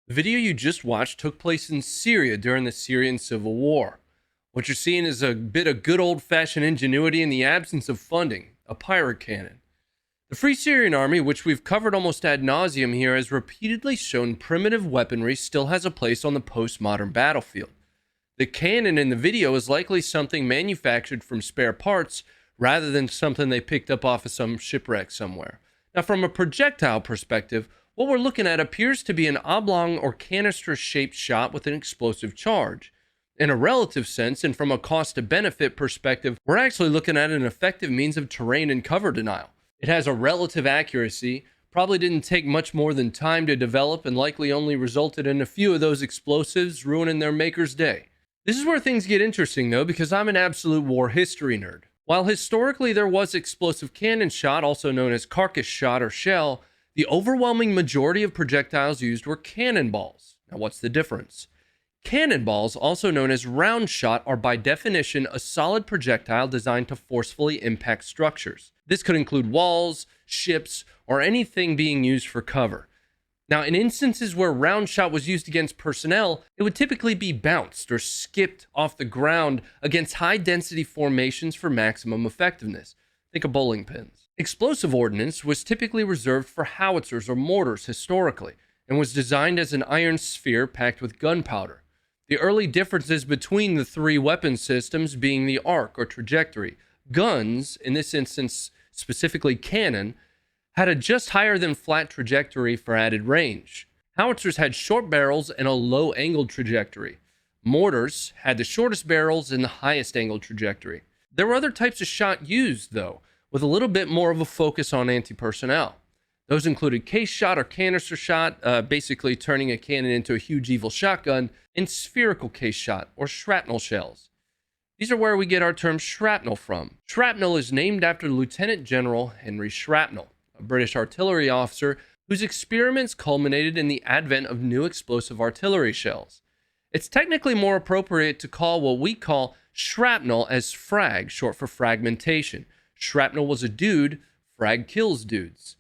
The video you just watched took place in Syria during the Syrian Civil War. What you're seeing is a bit of good old-fashioned ingenuity in the absence of funding, a pirate cannon. The Free Syrian Army, which we've covered almost ad nauseum here, has repeatedly shown primitive weaponry still has a place on the postmodern battlefield. The cannon in the video is likely something manufactured from spare parts rather than something they picked up off of some shipwreck somewhere. Now, from a projectile perspective, what we're looking at appears to be an oblong or canister-shaped shot with an explosive charge. In a relative sense, and from a cost-to-benefit perspective, we're actually looking at an effective means of terrain and cover denial. It has a relative accuracy, probably didn't take much more than time to develop, and likely only resulted in a few of those explosives ruining their maker's day. This is where things get interesting, though, because I'm an absolute war history nerd. While historically there was explosive cannon shot, also known as carcass shot or shell, the overwhelming majority of projectiles used were cannonballs. Now, what's the difference? Cannonballs, also known as round shot, are by definition a solid projectile designed to forcefully impact structures. This could include walls, ships, or anything being used for cover. Now, in instances where round shot was used against personnel, it would typically be bounced or skipped off the ground against high-density formations for maximum effectiveness. Think of bowling pins. Explosive ordnance was typically reserved for howitzers or mortars historically, and was designed as an iron sphere packed with gunpowder. The early differences between the three weapon systems being the arc or trajectory. Guns, in this instance specifically cannon, had a just higher than flat trajectory for added range. Howitzers had short barrels and a low angled trajectory. Mortars had the shortest barrels and the highest angled trajectory. There were other types of shot used, though, with a little bit more of a focus on anti-personnel. Those included case shot or canister shot, basically turning a cannon into a huge evil shotgun, and spherical case shot or shrapnel shells. These are where we get our term shrapnel from. Shrapnel is named after Lieutenant General Henry Shrapnel, a British artillery officer whose experiments culminated in the advent of new explosive artillery shells. It's technically more appropriate to call what we call shrapnel as frag, short for fragmentation. Shrapnel was a dude, frag kills dudes.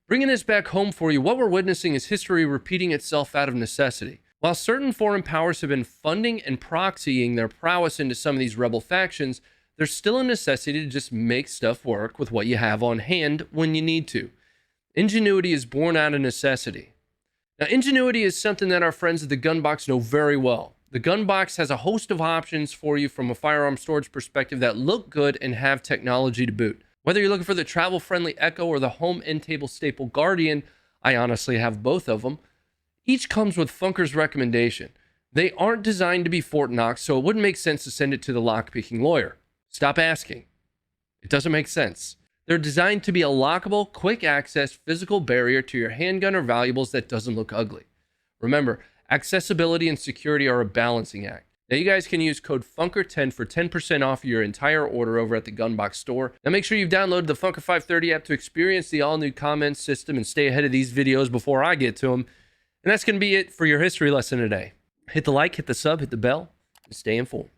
Bringing this back home for you, what we're witnessing is history repeating itself out of necessity. While certain foreign powers have been funding and proxying their prowess into some of these rebel factions, there's still a necessity to just make stuff work with what you have on hand when you need to. Ingenuity is born out of necessity. Now, ingenuity is something that our friends at the Gunbox know very well. The Gunbox has a host of options for you from a firearm storage perspective that look good and have technology to boot. Whether you're looking for the travel-friendly Echo or the home end-table staple Guardian, I honestly have both of them. Each comes with Funker's recommendation. They aren't designed to be Fort Knox, so it wouldn't make sense to send it to the lock-picking lawyer. Stop asking. It doesn't make sense. They're designed to be a lockable, quick-access physical barrier to your handgun or valuables that doesn't look ugly. Remember, accessibility and security are a balancing act. Now, you guys can use code FUNKER10 for 10% off your entire order over at the Gunbox store. Now, make sure you've downloaded the Funker 530 app to experience the all-new comment system and stay ahead of these videos before I get to them. And that's going to be it for your history lesson today. Hit the like, hit the sub, hit the bell, and stay informed.